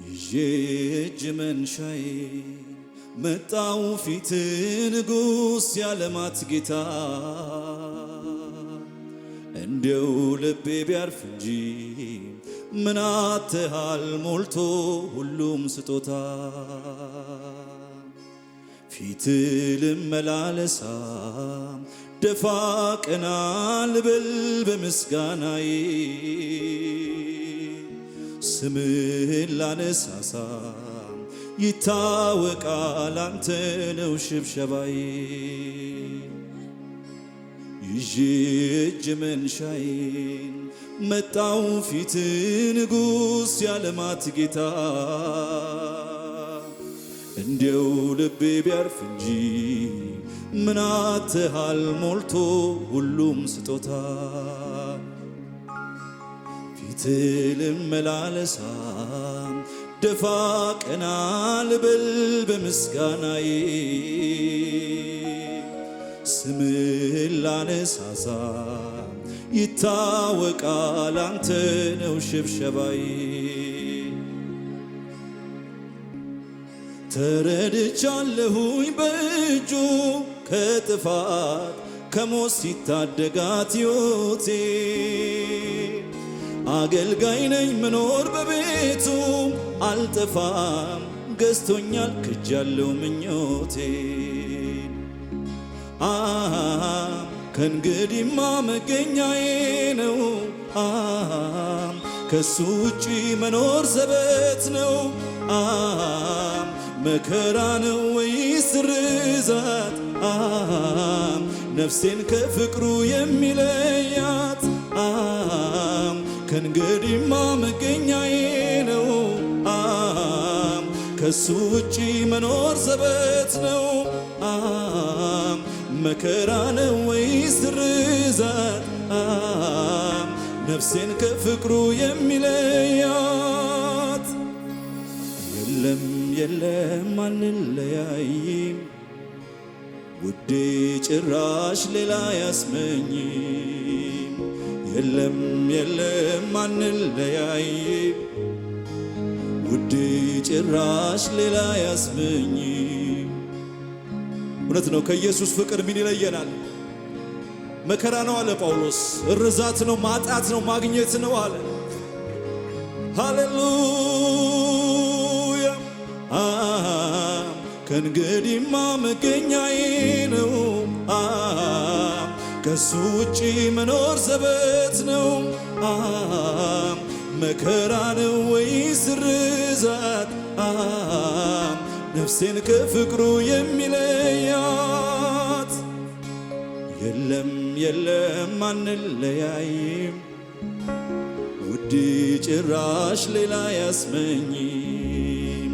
ይዤ መንሻዬ መጣው ፊት ንጉሥ ያለማት ጌታ እንደው ልቤ ቢያርፍ እንጂ ምን አተሃል ሞልቶ ሁሉም ስጦታ ፊት ልመላለሳ ደፋ ቀና ልበል በምስጋናዬ ስምህን ላነሳሳ ይታወቃል አንተ ነው ሽብሸባዬ ይዤ እጅ መንሻዬን መጣው ፊት ንጉሥ ያለማት ጌታ እንደው ልቤ ቢያርፍ እንጂ ምን አተሃል ሞልቶ ሁሉም ስጦታ ፊት ልመላለሳ ደፋ ቀና ልበል በምስጋናዬ ስምህን ላነሳሳ ይታወቃል አንተ ነው ሽብሸባዬ ተረድቻለሁኝ በእጁ ከጥፋት ከሞት ሲታደጋት ሕይወቴ አገልጋይ ነኝ ምኖር በቤቱ አልጠፋም ገዝቶኛል ክጃለው ምኞቴ ከእንግዲህማ መገኛዬ ነው ከሱ ውጪ መኖር ዘበት ነው መከራ ነው ወይስ ርዛት ነፍሴን ከፍቅሩ የሚለያት ከእንግዲህማ መገኛዬ ነው ከሱ ውጪ መኖር ዘበት ነው መከራ ነው ወይስ ርዛት ነፍሴን ከፍቅሩ የሚለያት የለም የለም አንለያይም ውዴ ጭራሽ ሌላ ያስመኝም የለም የለም አንለያይም ውዴ ጭራሽ ሌላ ያስመኝም እውነት ነው ከኢየሱስ ፍቅር ምን ይለየናል መከራ ነው አለ ጳውሎስ ርዛት ነው ማጣት ነው ማግኘት ነው አለ ሃሌሉያ ከእንግዲህማ መገኛዬ ነው ከሱ ውጪ መኖር ዘበት ነው መከራ ነው ወይስ ርዛት ነፍሴን ከፍቅሩ የሚለያት የለም የለም አንለያይም ውዴ ጭራሽ ሌላ ያስመኝም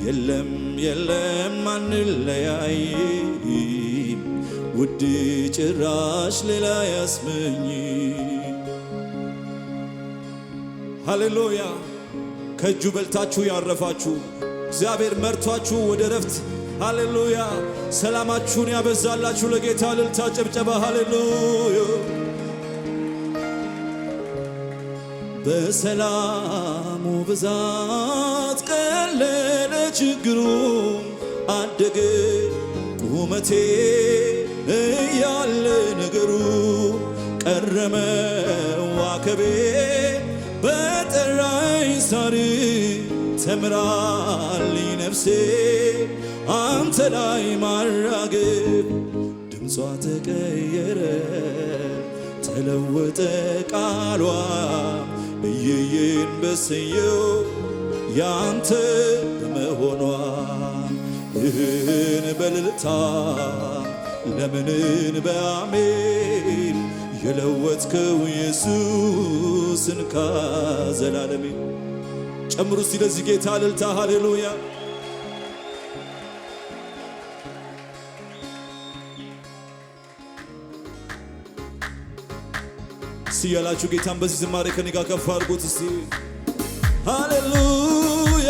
የለም የለም አንለያይም ውዴ ጭራሽ ሌላ ያስመኝም ሃሌሉያ ከእጁ በልታችሁ ያረፋችሁ እግዚአብሔር መርቷችሁ ወደ ረፍት ሃሌሉያ ሰላማችሁን ያበዛላችሁ ለጌታ እልልታ ጭብጨባ ሃሌሉያ በሰላሙ ብዛት ቀለለ ችግሩ አደገ ቁመቴ እያለ ነገሩ ቀረመ ዋከቤ በጠራኝ ሳር ተምራልኝ ነፍሴ አንተ ላይ ማራገብ ድምጿ ተቀየረ ተለወጠ ቃሏ እየየን በሰየው ያንተ በመሆኗ ይህን በልልታ ለምንን በአሜን የለወጥከው ኢየሱስን ካዘላለሜ ጨምሩ እስቲ ለዚህ ጌታ እልልታ ሃሌሉያ ሲያላችሁ ጌታን በዚህ ዝማሬ ከኔ ጋር ከፍ አድርጉት እስቲ ሃሌሉያ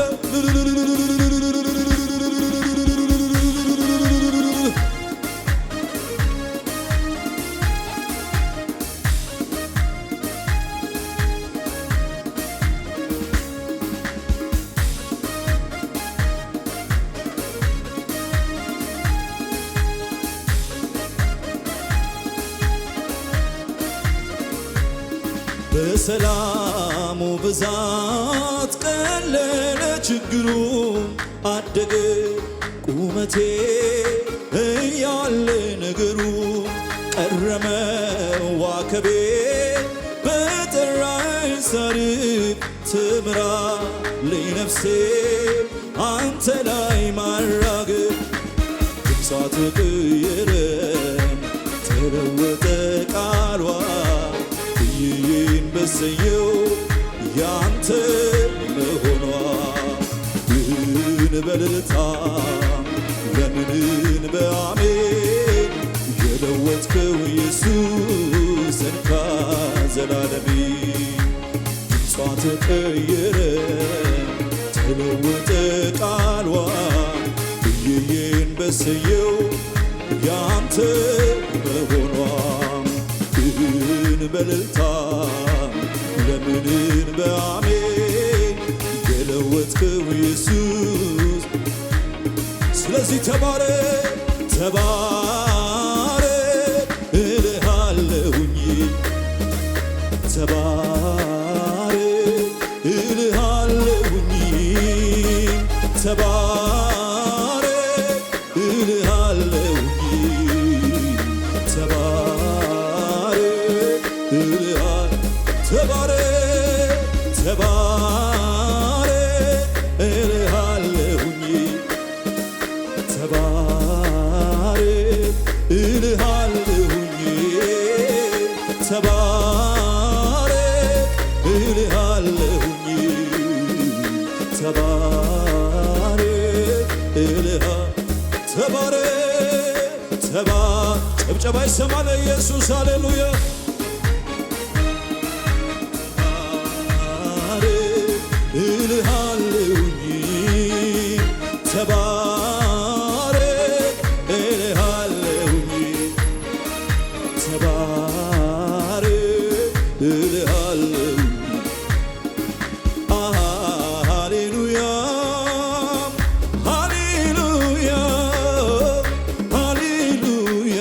በሰላሙ ብዛት ቀለለ ችግሩ አደገ ቁመቴ እያለ ነገሩ ቀረመ ዋከቤ በጠራኝ ሳርግ ትምራለኝ ነፍሴ አንተ ላይ ማራገብ ድምጿ ተቀየረ ተለወጠ ቃሏ እየዬን በሰየው ያንተ መሆኗ ይህን በልልታ ለምንን በአሜን የለወጥከው ኢየሱስን ከዘላለሜ ድምጿ ተቀየረ ተለወጠ ቃሏ እየዬን በሰየው ያንተ መሆኗ ይህን በልልታ ለምንን በአሜን የለወጥከው ኢየሱስ ስለዚህ ተባረክ ተባረክ እልሃለሁኝ ተባረክ እልሃለሁኝ ተባረክ እልሃለሁኝ ተባረክ ተባረክ ተባረክ እልሃለሁኝ ተባረክ እልሃለሁኝ ተባረክ እልሃለሁኝ ተባረክ ተባረክ ጭብጨባ ይሰማል ኢየሱስ ሃሌሉያ እልሃለሁኝ ተባረክ እልሃለሁኝ ተባረክ እልሃለሁኝ ሃሌሉያ ሃሌሉያ ሃሌሉያ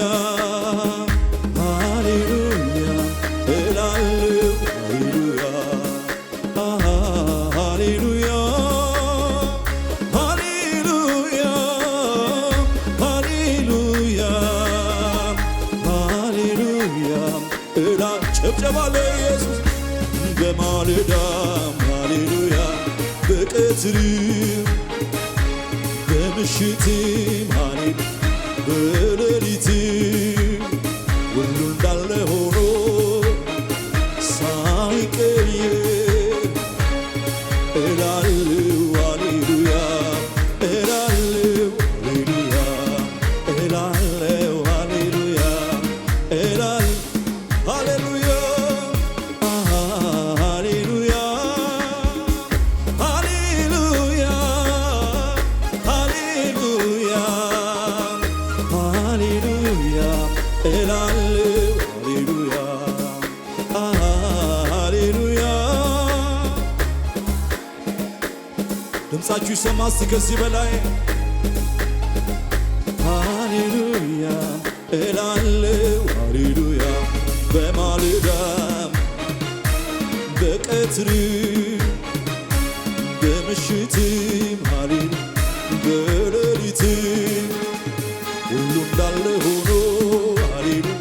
ሃሌሉያ እላለሁ ሃሌሉያ ሃሌሉያ ሃሌሉያ ሃሌሉያ እላ ጭብጨባ ለኢየሱስ በማለዳም ሃሌሉያ በቀትርም በምሽትም ሃሌሉያ በሌሊትም ሁሉ እንዳለ ሆኖ ሳይቀየር እላለሁ ሃሌሉያ እላለሁ ሃሌሉያ እላለሁ ሃሌሉያ እላለሁ ሃሌሉያ ሃሌሉያ ሃሌሉያ ሃሌሉያ ሃሌሉያ እላለሁ ሃሌሉያ ሃሌሉያ ድምፃችሁ ይሰማ እስቲ ከዚህ በላይ ሃሌሉያ እላለሁ ሃሌሉያ በማለዳም በቀትርም በምሽትም ሃሌሉያ በሌሊትም ሁሉ እንዳለ ሆኖ ሃሌሉያ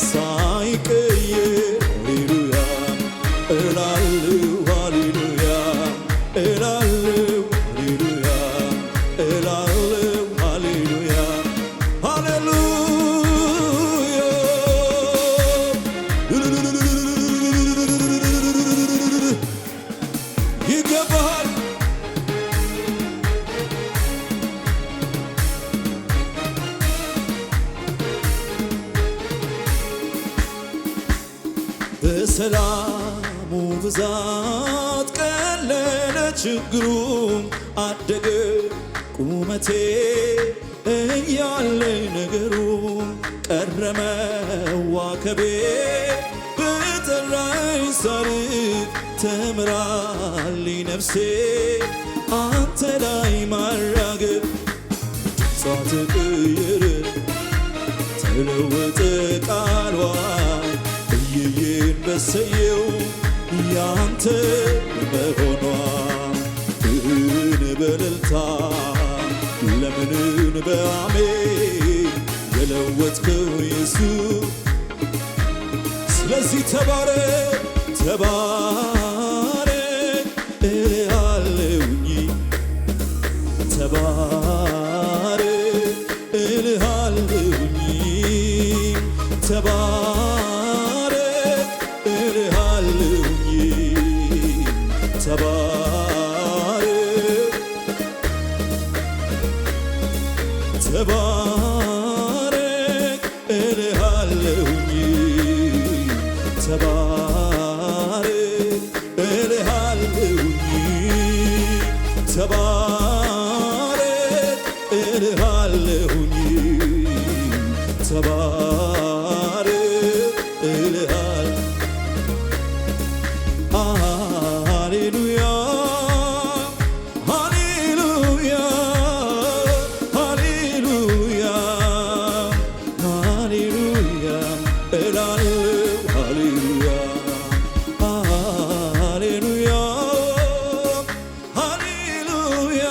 ሳይቀየር ሃሌሉያ እላለሁ ሃሌሉያ እላለሁ ሃሌሉያ እላለሁ ሃሌሉያ ሃሌሉያ ይገባሃል በሰላሙ ብዛት ቀለለ ችግሩም አደገ ቁመቴ እያለ ነገሩ ቀረመ ዋከቤ በጠራኝ ሳርግ ተምራለኝ ነፍሴ አንተ ላይ ማራገብ ድምጿ ተቀየረ ተለወጠ ቃሏ እየዬን በሰየው መሆኗ በእልልታ ለምንን በአሜን የለወጥከው ኢየሱስ ስለዚህ ተባረክ ተባረክ እልሃለሁኝ ተባረክ እልሃለሁኝ ተባረክ እልሃለሁኝ ተባረክ ተባረክ እልሃለሁኝ ተባረክ እልሃለሁኝ ተባረክ እልሃለሁኝ ተባረክ እልሃል ሃሌሉያ ሃሌሉያ ሃሌሉያ ሃሌሉያ እላለሁ ሃሌሉያ ሃሌሉያ ሃሌሉያ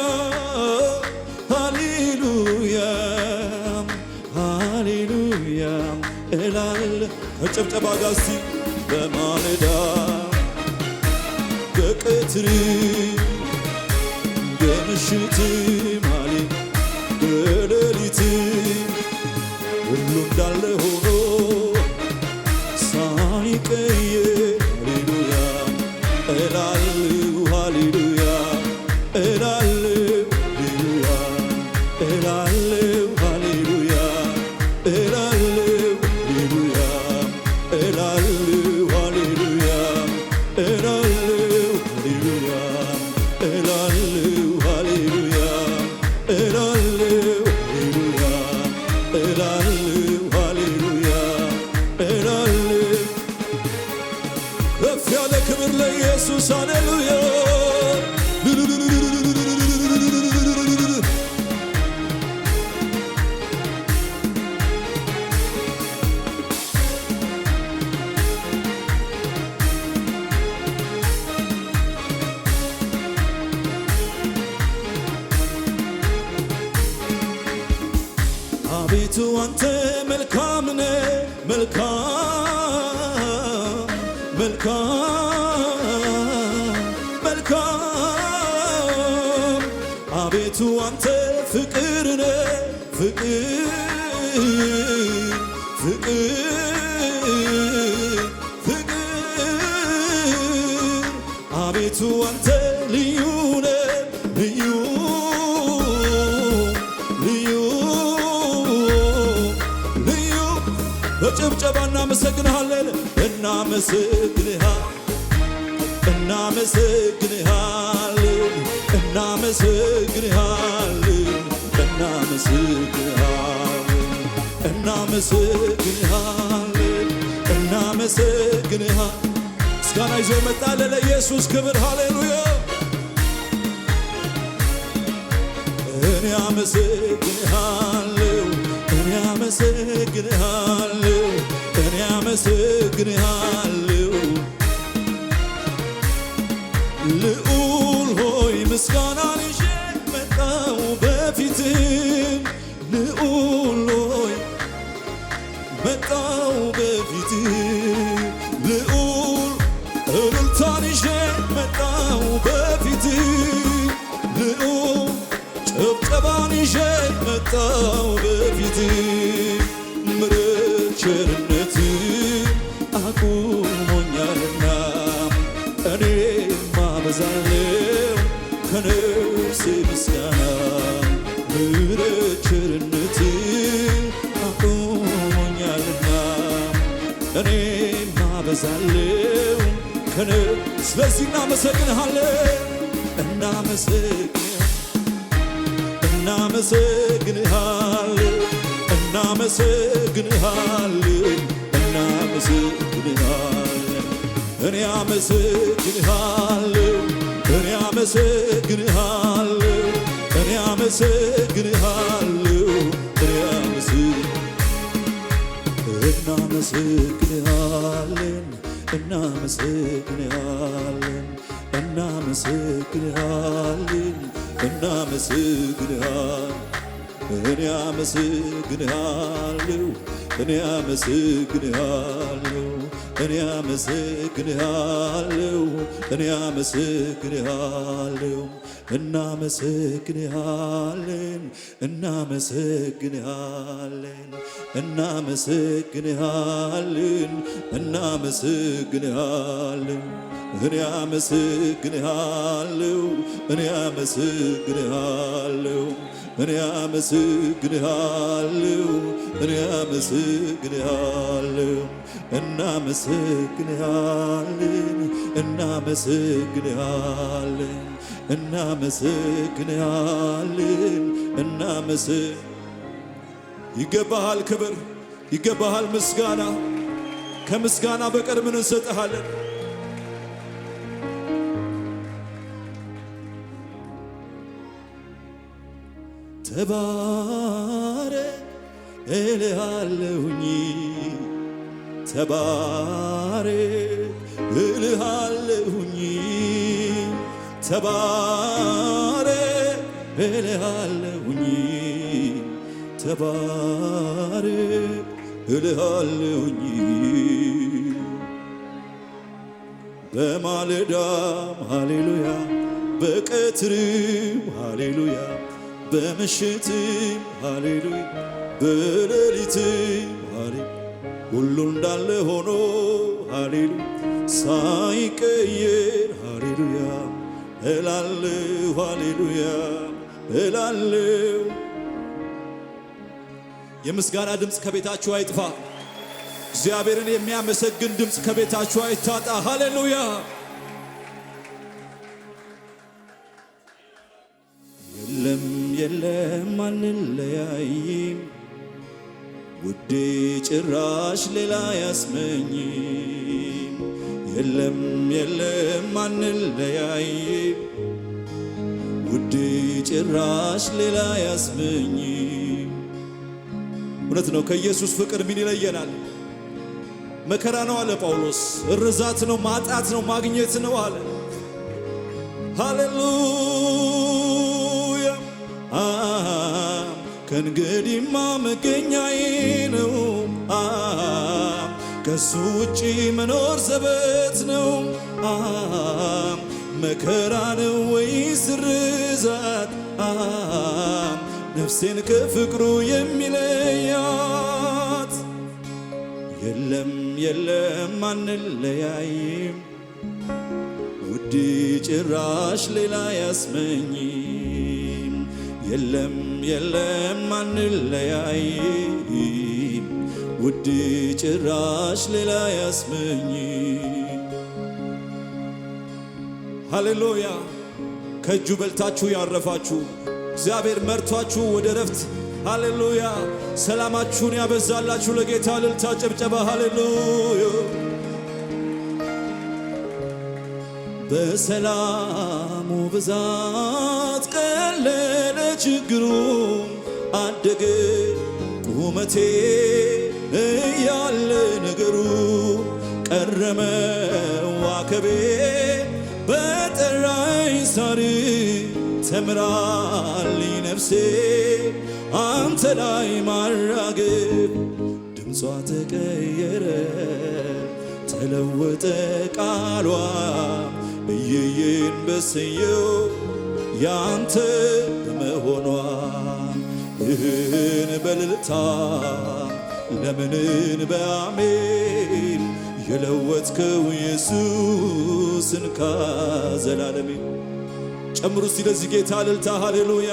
ሃሌሉያ ሃሌሉያ እላለሁ ከጭብጨባ ጋር እስቲ በማለዳ በቀትር በምሽት ማለት በሌሊት ሁሉ እንዳለ ሆኖ ሳይቀየር ሃሌሉያ እላለሁ ሃሌሉያ እላለሁ እላለሁ ሃሌሉያ እላለሁ እላለሁ ሃሌሉያ እላለሁ እላለሁ ሃሌሉያ እላለሁ እላለሁ ሃሌሉያ እላለሁ ከፍ ያለ ክብር ለኢየሱስ ሃሌሉያ አቤቱ አንተ መልካም ነህ መልካም መልካም መልካም አቤቱ አንተ ፍቅር ነህ ፍቅር ፍቅር ፍቅር አቤቱ አንተ ልዩ ነህ ልዩ በጭብጨባ እናመሰግንሃለን እናመሰግንሃለን እናመሰግንሃለን እናመሰግንሃለን እናመሰግንሃለን እናመሰግንሃለን ምስጋና ይዞ መጣለ ለኢየሱስ ክብር ሃሌሉያ እኔ አመሰግንሃለሁ እኔ አመሰግንሃለሁ እኔ አመሰግንሃለሁ ልዑል ሆይ ምስጋናን ይዤ መጣሁ በፊትህ ልዑል ሆይ መጣሁ በፊትህ ልዑል እልልታን ይዤ መጣሁ በፊትህ ልዑል ጭብጨባን ይዤ መጣሁ በፊትህ ምሕረት ቸርነት አቁሞኛልና እኔም አበዛለሁ ከነፍሴ ምስጋና ምሕረት ቸርነት አቁሞኛልና እኔም አበዛለሁ ስለዚህ እናመሰግንሃለን እናመሰግንሃለን እናመሰግንሃለን እናመሰግንሃለን እኔ አመሰግንሃለሁ እኔ አመሰግንሃለሁ እኔ አመሰግንሃለሁ እናመሰግንሃለን እናመሰግንሃለን እናመሰግንሃለን እናመሰግንሃለን እኔ አመሰግንሃለሁ እኔ አመሰግንሃለሁ እኔ አመሰግንሃለሁ እኔ አመሰግንሃለሁ እናመሰግንሃለን እናመሰግንሃለን እናመሰግንሃለን እናመሰግንሃለን እኔ አመሰግንሃለሁ እኔ አመሰግንሃለሁ እኔ አመሰግንሃለሁ እኔ አመሰግንሃለሁ እናመሰግንሃለን እናመሰግንሃለን እናመሰግንሃለን ይገባሃል ክብር ይገባሃል ምስጋና ከምስጋና በቀር ምን እንሰጥሃለን ተባረክ እልሃለሁኝ ተባረክ እልሃለሁኝ ተባረክ እልሃለሁኝ ተባረክ እልሃለሁኝ በማለዳም ሃሌሉያ በቀትርም ሃሌሉያ በምሽትም ሃሌሉያ በሌሊትም ሃሌሉያ ሁሉ እንዳለ ሆኖ ሃሌሉያ ሳይቀየር ሃሌሉያ እላለሁ ሃሌሉያ እላለሁ የምስጋና ድምፅ ከቤታችሁ አይጥፋ እግዚአብሔርን የሚያመሰግን ድምፅ ከቤታችሁ አይታጣ ሃሌሉያ የለም አንለያይም ውዴ ጭራሽ ሌላ ያስመኝም የለም አንለያይም ውዴ ጭራሽ ሌላ ያስመኝም እውነት ነው ከኢየሱስ ፍቅር ምን ይለየናል መከራ ነው አለ ጳውሎስ እርዛት ነው ማጣት ነው ማግኘት ነው አለ ሃሌሉያ ከእንግዲህማ መገኛዬ ነው ከሱ ውጪ መኖር ዘበት ነው መከራ ነው ወይስ ርዛት ነፍሴን ከፍቅሩ የሚለያት የለም አንለያይም ውዴ ጭራሽ ሌላ ያስመኝም የለም አንለያይም ውዴ ጭራሽ ሌላ ያስመኝም ሃሌሉያ ከእጁ በልታችሁ ያረፋችሁ እግዚአብሔር መርቷችሁ ወደ ረፍት ሃሌሉያ ሰላማችሁን ያበዛላችሁ ለጌታ እልልታ ጭብጨባ ሃሌሉያ በሰላሙ ብዛት ቀለለ ችግሩ አደገ ቁመቴ እያለ ነገሩ ቀረመ ዋከቤ በጠራኝ ሳር ተምራልኝ ነፍሴ አንተ ላይ ማራገብ ድምጿ ተቀየረ ተለወጠ ቃሏ እየየን በሰየው ያንተ በመሆኗ ይህን በልልታ ለምንን በአሜን የለወጥከው ኢየሱስን ከዘላለሜ ጨምሩ እስቲ ለዚህ ጌታ እልልታ ሃሌሉያ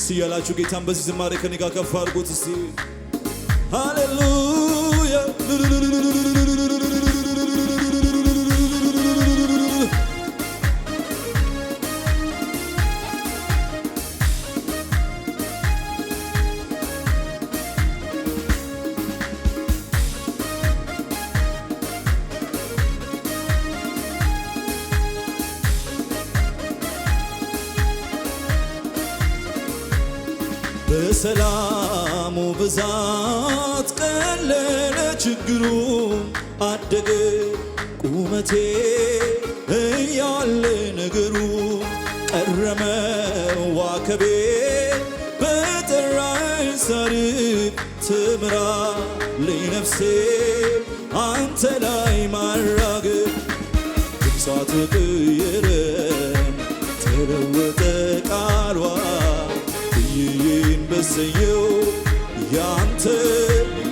ሲያላችሁ ጌታን በዚህ ዝማሬ ከኔ ጋር ከፍ አድርጉት እስቲ ሃሌሉያ በሰላሙ ብዛት ቀለለ ችግሩ አደገ ቁመቴ እያለ ነገሩ ቀረመ ዋከቤ በጠራኝ ሳርግ ትምራለኝ ነፍሴ አንተ ላይ ማራገብ ድምጿ ተቀየረ ተለወጠ ቃሏ እየዬን በሰየው ያንተ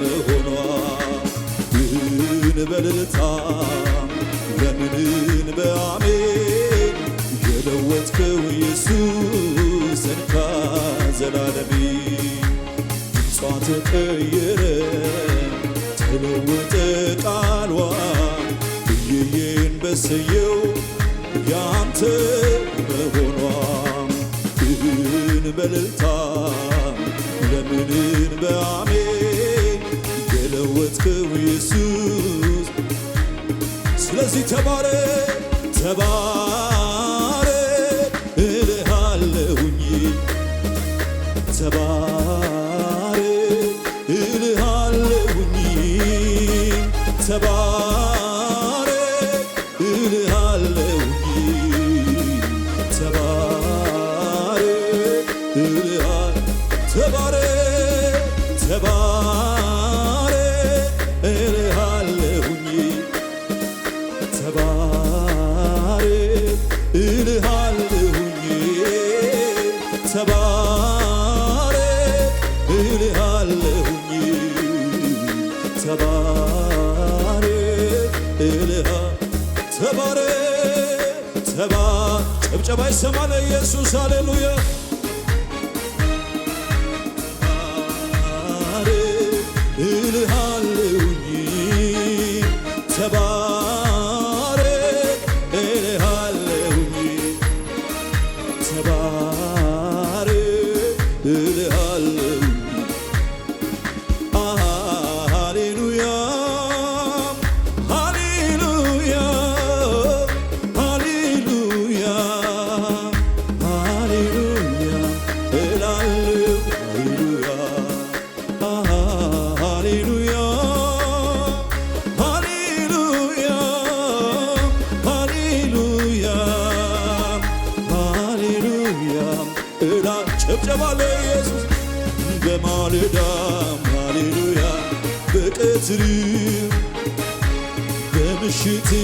መሆኗ ይህን በልልታ ለምንን በአሜን የለወጥከው ኢየሱስን ከዘላለሜ ድምጿ ተቀየረ ተለወጠ ቃሏ እየዬን በሰየው ያንተ መሆኗ ይህን በልልታ ለምንን በአሜን የለወጥከው ኢየሱስ ስለዚህ ተባረክ ተባረክ እልሃለሁኝ ተባረክ እልሃለሁኝ ተባረክ እልሃለሁኝ ተባረክ ተባረክ ተባረክ እልሃለሁኝ ተባረክ እልሃለሁኝ ተባረክ እልሃለሁኝ ተባረክ ተባረክ ጭብጨባ ይሰማል ኢየሱስ ሃሌሉያ እልሃለሁኝ ተባረክ እልሃለሁኝ ተባረክ እልሃለሁኝ ሃሌሉያ ሃሌሉያ ሃሌሉያ ሃሌሉያ እላለሁ ሃሌሉያ ሃሌሉያ ሃሌሉያ ሃሌሉያ እላ ጭብጨባ ለኢየሱስ በማለዳም ሃሌሉያ በቀትርም በምሽትም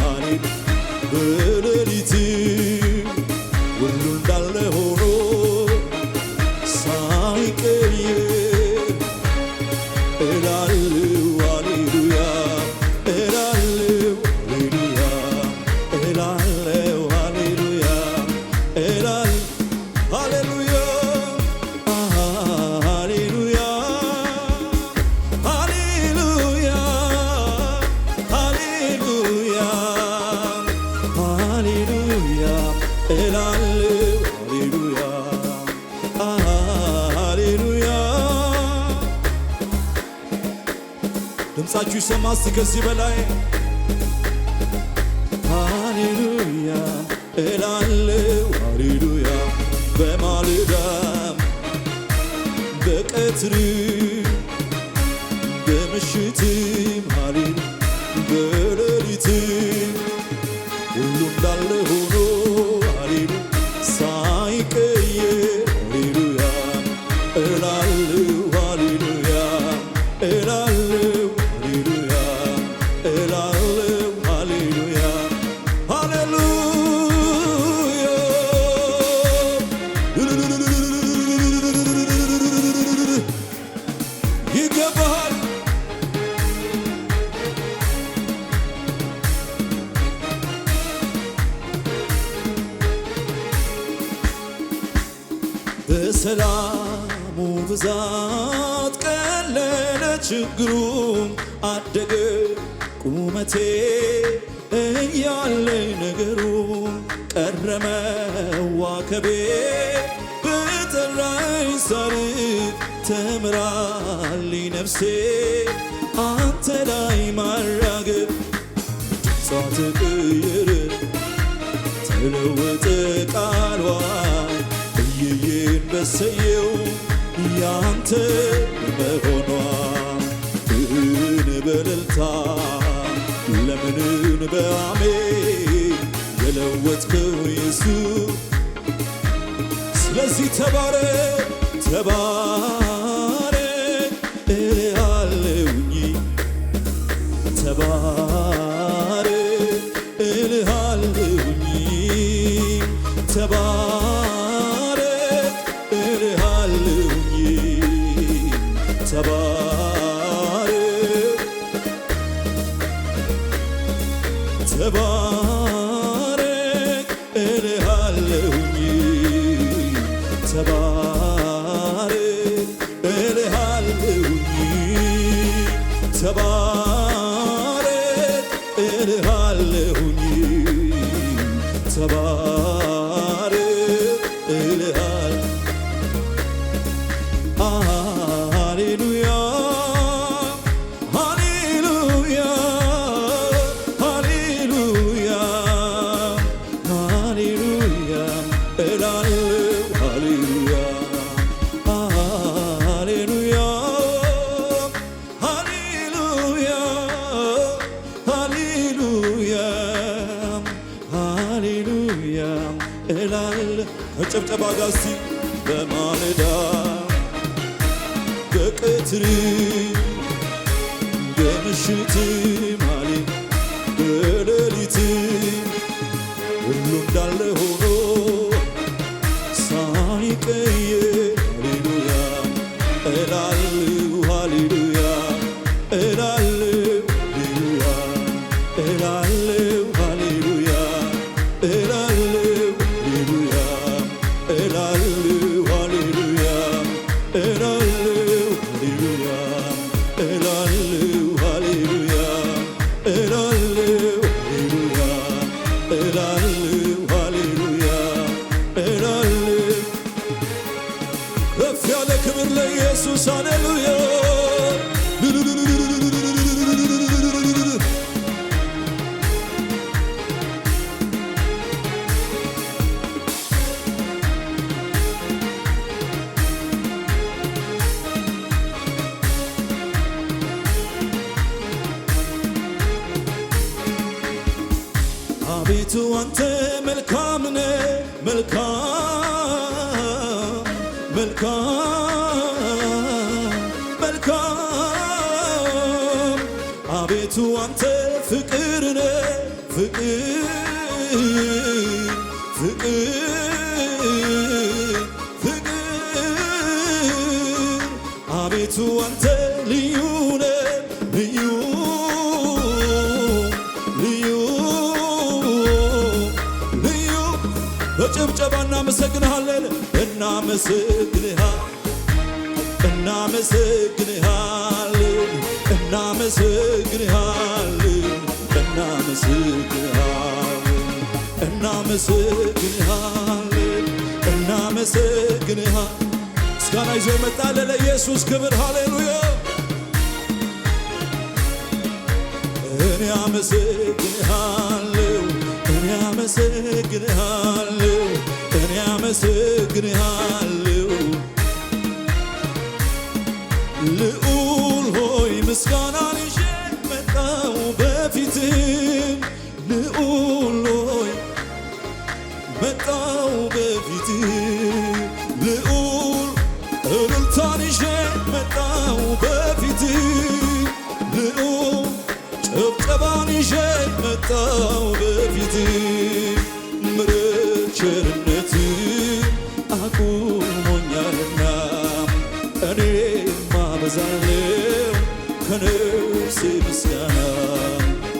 ሃሌሉያ በሌሊትም ሁሉ እንዳለ ሆኖ ሳይቀየር እላለሁ ሃሌሉያ እላለሁ ሃሌሉያ እላለሁ ሃሌሉያ እላለሁ ሃሌሉያ ሃሌሉያ ሃሌሉያ ሃሌሉያ ሃሌሉያ እላለሁ ሃሌሉያ ሃሌሉያ ድምፃችሁ ይሰማ እስቲ ከዚህ በላይ ሃሌሉያ እላለሁ ሃሌሉያ በማለዳም በቀትርም በምሽትም ሃሌሉያ በሌሊትም ሁሉ እንዳለ ሆኖ ሃሌሉያ ሳይቀየር ሃሌሉያ እላለሁ ሃሌሉያ እላለሁ ሃሌሉያ እላለሁ ሃሌሉያ ሃሌሉያ ይገባሃል በሰላሙ ብዛት ቀለለ ችግሩም አደገ ቁመቴ እያለ ነገሩ ቀረመ ዋከቤ በጠራኝ ሳርግ ተምራለኝ ነፍሴ አንተ ላይ ማራገብ ድምጿ ተቀየረ ተለወጠ ቃሏ እየዬን በሰየው ያን ያንተ መሆኗ በእልልታ ለምንን በአሜን የለወጥከው ኢየሱስ ስለዚህ ተባረክ ተባረክ እልሃለሁኝ ተባረክ እልሃለሁኝ ተባረክ እልሃለሁኝ ተባረክ ተባረክ እልሃለሁኝ ተባረክ እልሃለሁኝ ተባረክ እልሃለሁኝ ተባረክ እልሃል ሃሌሉያ ሃሌሉያ ሃሌሉያ ሃሌሉያ እላለሁ ሃሌሉያ ሃሌሉያ ሃሌሉያ ሃሌሉያ ሃሌሉያ እላለሁ ከጭብጨባ ጋር እስቲ በማለዳ በቀትር በምሽት ማለት በሌሊት ሁሉ እንዳለ ሆኖ ሳይቀየር ሃሌሉያ እላለሁ ሃሌሉያ እላለሁ ሃሌሉያ እላለሁ ሃሌሉያ እላለሁ ሃሌሉያ እላለሁ ሃሌሉያ እላለሁ ሃሌሉያ እላለሁ ሃሌሉያ እላለሁ ሃሌሉያ እላለሁ ከፍ ያለ ክብር ለኢየሱስ ሃሌሉያ አቤቱ አንተ መልካም ነህ መልካም መልካም መልካም አቤቱ አንተ ፍቅር ነህ ፍቅር ፍቅር ፍቅር አቤቱ አንተ ልዩ ነህ ልዩ በጭብጨባ እናመሰግንሃለን እናመሰግንሃለን እናመሰግንሃለን እናመሰግንሃለን እናመሰግንሃለን እናመሰግንሃለን ምስጋና ይዞ የመጣለ ለኢየሱስ ክብር ሃሌሉያ እኔ አመሰግንሃለሁ እኔ አመሰግንሃለሁ እኔ አመሰግንሃለሁ ልዑል ሆይ ምስጋናን ይዤ መጣሁ በፊትህ ልዑል ሆይ መጣሁ በፊትህ ልዑል እልልታን ይዤ መጣሁ በፊትህ ልዑል ጭብጨባን ይዤ መጣሁ በፊትህ ምሕረት ቸርነትህ አቁሞኛልና እኔም አበዛለሁ ከነፍሴ ምስጋና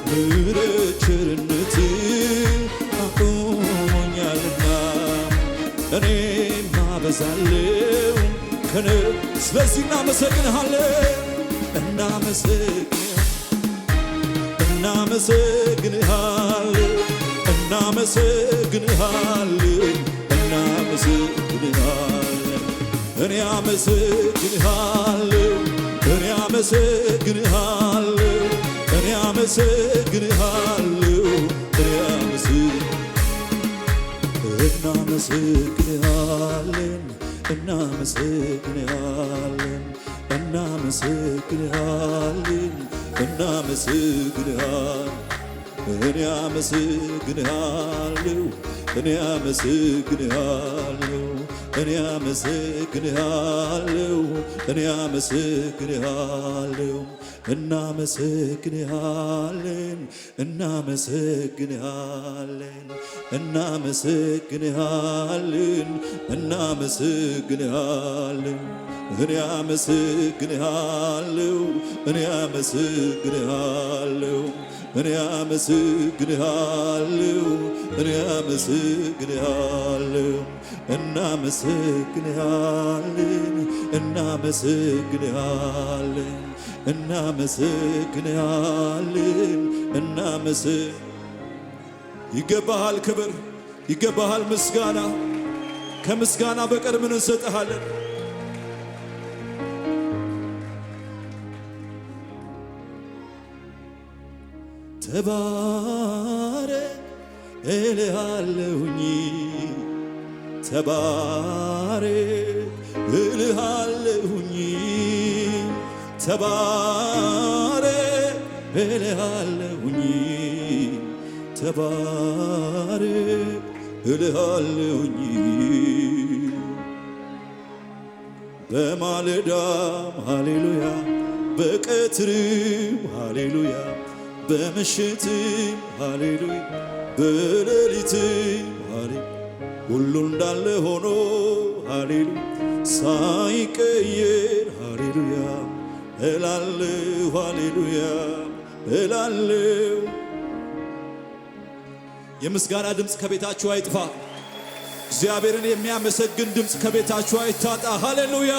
ምሕረት ቸርነትህ አቁሞኛልና እኔም አበዛለሁ ስለዚህ እናመሰግንሃለን እናመሰግንሃለን እናመሰግንሃለን እናመሰግንሃለን እኔ አመሰግንሃለሁ እኔ አመሰግንሃለሁ እኔ አመሰግንሃለሁ እናመሰግንሃለን እናመሰግንሃለን እናመሰግንሃለን እናመሰግንሃለን እኔ አመሰግንሃለሁ እኔ አመሰግንሃለሁ እኔ አመሰግንሃለሁ እኔ አመሰግንሃለሁ እናመሰግንሃለን እናመሰግንሃለን እናመሰግንሃለን እናመሰግንሃለን እኔ አመሰግንሃለሁ እኔ አመሰግንሃለሁ እኔ አመሰግንሃለሁ እኔ አመሰግንሃለሁ እናመሰግንሃለን እናመሰግንሃለን እናመሰግንሃለን ይገባሃል ክብር ይገባሃል ምስጋና ከምስጋና በቀር ምን እንሰጥሃለን ተባረክ እልሃለሁኝ ተባረክ እልሃለሁኝ ተባረክ እልሃለሁኝ ተባረክ እልሃለሁኝ በማለዳም ሃሌሉያ በቀትርም ሃሌሉያ በምሽትም ሃሌሉያ በሌሊትም ሃሌሉያ ሁሉ እንዳለ ሆኖ ሃሌሉያ ሳይቀየር ሃሌሉያ እላለሁ ሃሌሉያ እላለሁ። የምስጋና ድምፅ ከቤታችሁ አይጥፋ። እግዚአብሔርን የሚያመሰግን ድምፅ ከቤታችሁ አይታጣ። ሃሌሉያ